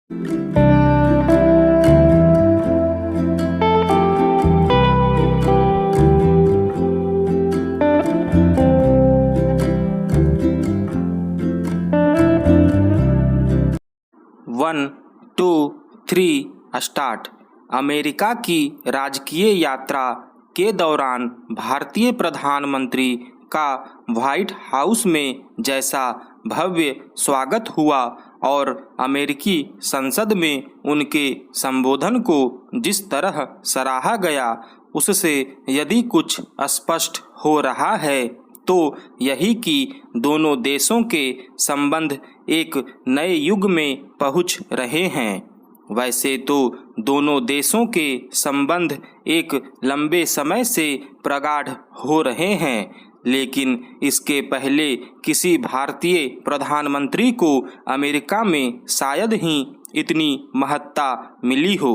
1, 2, 3 start. America की राजकीय यात्रा के दौरान भारतीय प्रधानमंत्री का व्हाइट हाउस में जैसा भव्य स्वागत हुआ और अमेरिकी संसद में उनके संबोधन को जिस तरह सराहा गया, उससे यदि कुछ स्पष्ट हो रहा है तो यही कि दोनों देशों के संबंध एक नए युग में पहुंच रहे हैं। वैसे तो दोनों देशों के संबंध एक लंबे समय से प्रगाढ़ हो रहे हैं, लेकिन इसके पहले किसी भारतीय प्रधानमंत्री को अमेरिका में शायद ही इतनी महत्ता मिली हो।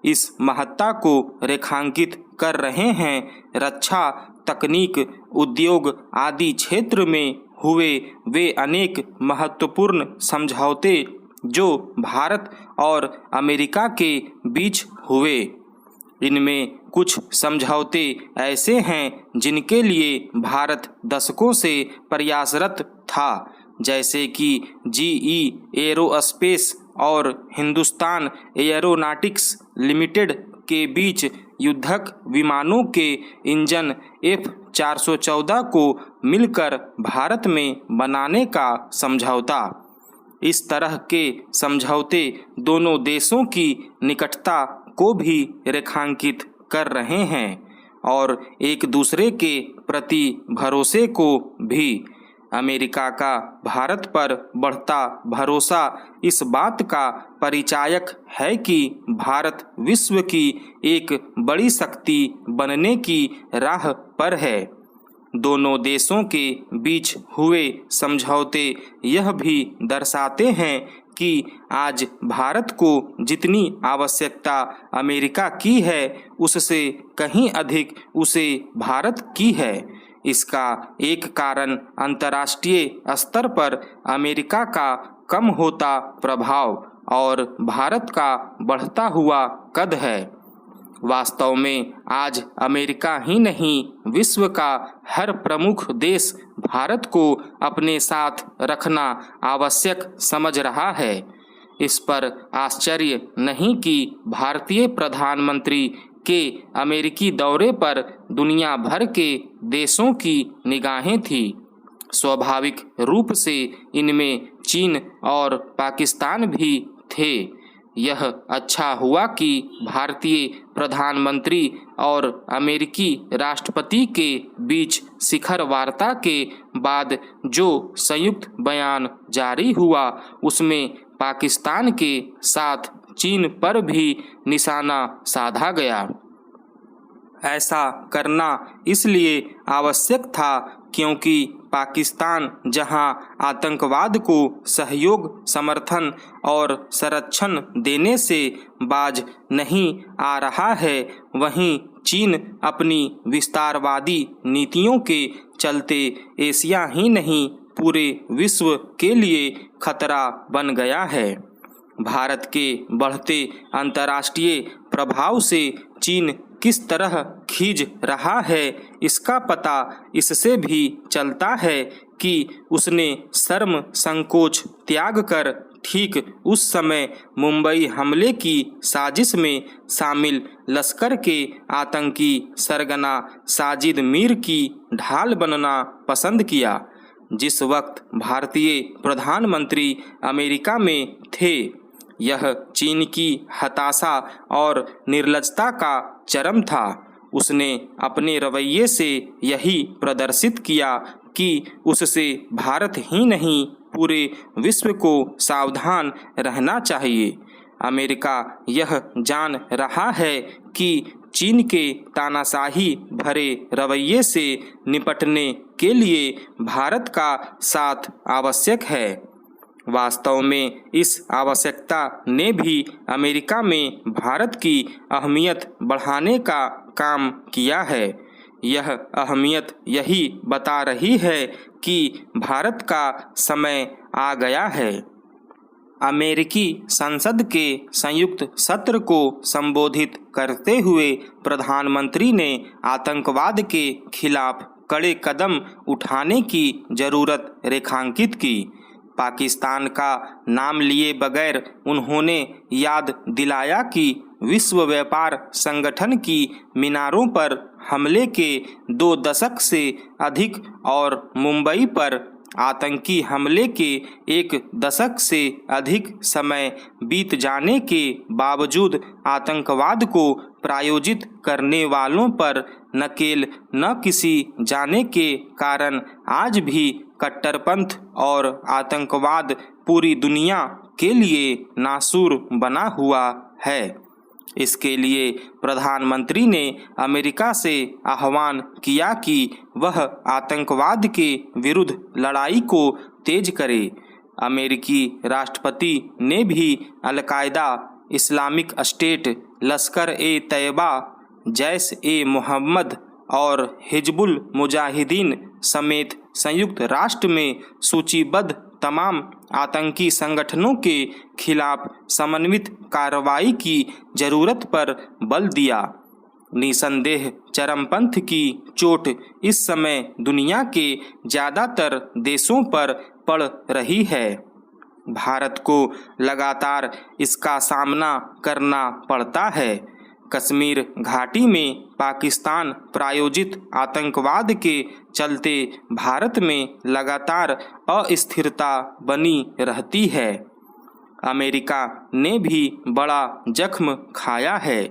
इस महत्ता को रेखांकित कर रहे हैं रक्षा, तकनीक, उद्योग आदि क्षेत्र में हुए वे अनेक महत्वपूर्ण समझौते जो भारत और अमेरिका के बीच हुए। इनमें कुछ समझौते ऐसे हैं जिनके लिए भारत दशकों से प्रयासरत था, जैसे कि GE एरोस्पेस और हिंदुस्तान एरोनॉटिक्स लिमिटेड के बीच युद्धक विमानों के इंजन F-414 को मिलकर भारत में बनाने का समझौता। इस तरह के समझौते दोनों देशों की निकटता को भी रेखांकित कर रहे हैं और एक दूसरे के प्रति भरोसे को भी। अमेरिका का भारत पर बढ़ता भरोसा इस बात का परिचायक है कि भारत विश्व की एक बड़ी शक्ति बनने की राह पर है। दोनों देशों के बीच हुए समझौते यह भी दर्शाते हैं कि आज भारत को जितनी आवश्यकता अमेरिका की है, उससे कहीं अधिक उसे भारत की है। इसका एक कारण अंतर्राष्ट्रीय स्तर पर अमेरिका का कम होता प्रभाव और भारत का बढ़ता हुआ कद है। वास्तव में आज अमेरिका ही नहीं, विश्व का हर प्रमुख देश भारत को अपने साथ रखना आवश्यक समझ रहा है। इस पर आश्चर्य नहीं कि भारतीय प्रधानमंत्री के अमेरिकी दौरे पर दुनिया भर के देशों की निगाहें थी। स्वाभाविक रूप से इनमें चीन और पाकिस्तान भी थे। यह अच्छा हुआ कि भारतीय प्रधानमंत्री और अमेरिकी राष्ट्रपति के बीच शिखर वार्ता के बाद जो संयुक्त बयान जारी हुआ, उसमें पाकिस्तान के साथ चीन पर भी निशाना साधा गया। ऐसा करना इसलिए आवश्यक था क्योंकि पाकिस्तान जहां आतंकवाद को सहयोग, समर्थन और संरक्षण देने से बाज नहीं आ रहा है, वहीं चीन अपनी विस्तारवादी नीतियों के चलते एशिया ही नहीं, पूरे विश्व के लिए खतरा बन गया है। भारत के बढ़ते अंतर्राष्ट्रीय प्रभाव से चीन किस तरह खींच रहा है, इसका पता इससे भी चलता है कि उसने शर्म संकोच त्याग कर ठीक उस समय मुंबई हमले की साजिश में शामिल लश्कर के आतंकी सरगना साजिद मीर की ढाल बनना पसंद किया। जिस वक्त भारतीय प्रधानमंत्री अमेरिका में थे, यह चीन की हताशा और निर्लजता का चरम था। उसने अपने रवैये से यही प्रदर्शित किया कि उससे भारत ही नहीं, पूरे विश्व को सावधान रहना चाहिए। अमेरिका यह जान रहा है कि चीन के तानाशाही भरे रवैये से निपटने के लिए भारत का साथ आवश्यक है। वास्तव में इस आवश्यकता ने भी अमेरिका में भारत की अहमियत बढ़ाने का काम किया है। यह अहमियत यही बता रही है कि भारत का समय आ गया है। अमेरिकी संसद के संयुक्त सत्र को संबोधित करते हुए प्रधानमंत्री ने आतंकवाद के खिलाफ कड़े कदम उठाने की जरूरत रेखांकित की। पाकिस्तान का नाम लिए बगैर उन्होंने याद दिलाया कि विश्व व्यापार संगठन की मीनारों पर हमले के 2 दशक से अधिक और मुंबई पर आतंकी हमले के 1 दशक से अधिक समय बीत जाने के बावजूद आतंकवाद को प्रायोजित करने वालों पर नकेल न किसी जाने के कारण आज भी कट्टरपंथ और आतंकवाद पूरी दुनिया के लिए नासूर बना हुआ है। इसके लिए प्रधानमंत्री ने अमेरिका से आह्वान किया कि वह आतंकवाद के विरुद्ध लड़ाई को तेज करे। अमेरिकी राष्ट्रपति ने भी al Qaeda, Islamic state, Lashkar-e-Taiba, Jaish-e-Mohammed और हिजबुल मुजाहिदीन समेत संयुक्त राष्ट्र में सूचीबद्ध तमाम आतंकी संगठनों के खिलाफ समन्वित कार्रवाई की जरूरत पर बल दिया। निसंदेह चरमपंथ की चोट इस समय दुनिया के ज़्यादातर देशों पर पड़ रही है। भारत को लगातार इसका सामना करना पड़ता है। कश्मीर घाटी में पाकिस्तान प्रायोजित आतंकवाद के चलते भारत में लगातार अस्थिरता बनी रहती है। अमेरिका ने भी बड़ा जख्म खाया है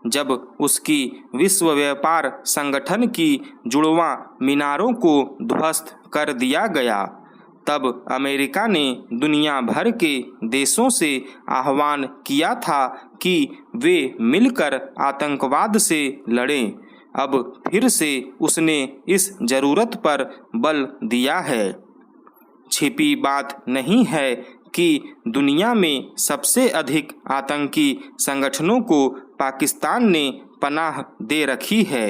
जब उसकी विश्व व्यापार संगठन की जुड़वां मीनारों को ध्वस्त कर दिया गया। तब अमेरिका ने दुनिया भर के देशों से आह्वान किया था कि वे मिलकर आतंकवाद से लड़ें। अब फिर से उसने इस जरूरत पर बल दिया है। छिपी बात नहीं है कि दुनिया में सबसे अधिक आतंकी संगठनों को पाकिस्तान ने पनाह दे रखी है।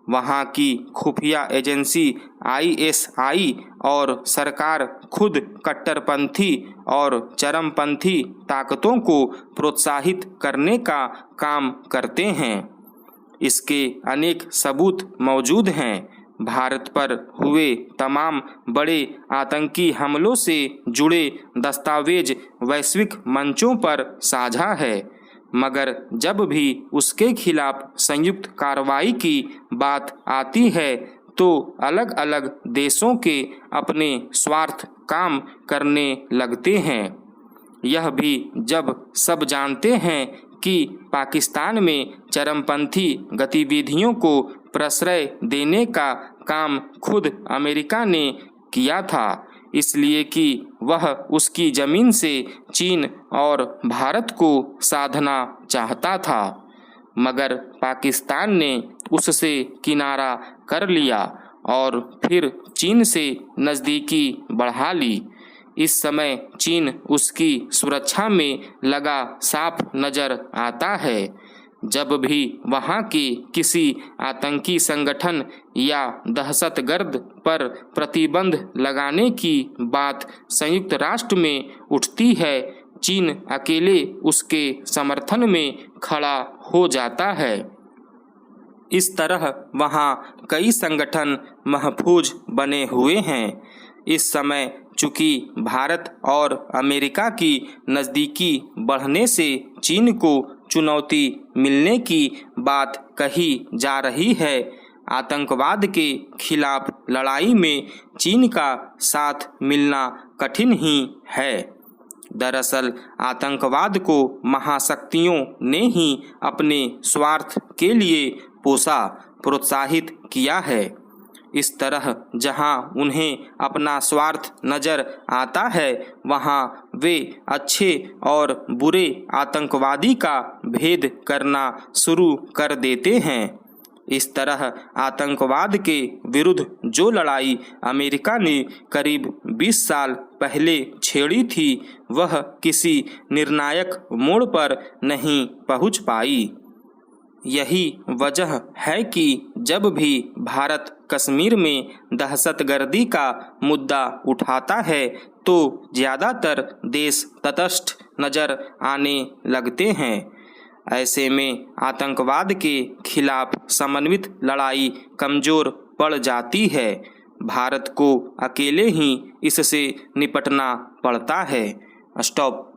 वहाँ की खुफिया एजेंसी ISI और सरकार खुद कट्टरपंथी और चरमपंथी ताकतों को प्रोत्साहित करने का काम करते हैं। इसके अनेक सबूत मौजूद हैं। भारत पर हुए तमाम बड़े आतंकी हमलों से जुड़े दस्तावेज वैश्विक मंचों पर साझा है, मगर जब भी उसके खिलाफ संयुक्त कार्रवाई की बात आती है तो अलग अलग देशों के अपने स्वार्थ काम करने लगते हैं। यह भी जब सब जानते हैं कि पाकिस्तान में चरमपंथी गतिविधियों को प्रश्रय देने का काम खुद अमेरिका ने किया था, इसलिए कि वह उसकी ज़मीन से चीन और भारत को साधना चाहता था, मगर पाकिस्तान ने उससे किनारा कर लिया और फिर चीन से नज़दीकी बढ़ा ली। इस समय चीन उसकी सुरक्षा में लगा साफ नज़र आता है। जब भी वहाँ के किसी आतंकी संगठन या दहशतगर्द पर प्रतिबंध लगाने की बात संयुक्त राष्ट्र में उठती है, चीन अकेले उसके समर्थन में खड़ा हो जाता है। इस तरह वहाँ कई संगठन महफूज बने हुए हैं। इस समय चूँकि भारत और अमेरिका की नज़दीकी बढ़ने से चीन को चुनौती मिलने की बात कही जा रही है, आतंकवाद के खिलाफ लड़ाई में चीन का साथ मिलना कठिन ही है। दरअसल आतंकवाद को महाशक्तियों ने ही अपने स्वार्थ के लिए पोसा, प्रोत्साहित किया है। इस तरह जहां उन्हें अपना स्वार्थ नज़र आता है, वहां वे अच्छे और बुरे आतंकवादी का भेद करना शुरू कर देते हैं। इस तरह आतंकवाद के विरुद्ध जो लड़ाई अमेरिका ने करीब 20 साल पहले छेड़ी थी, वह किसी निर्णायक मोड़ पर नहीं पहुंच पाई। यही वजह है कि जब भी भारत कश्मीर में दहशतगर्दी का मुद्दा उठाता है तो ज़्यादातर देश तटस्थ नज़र आने लगते हैं। ऐसे में आतंकवाद के खिलाफ समन्वित लड़ाई कमज़ोर पड़ जाती है। भारत को अकेले ही इससे निपटना पड़ता है। स्टॉप।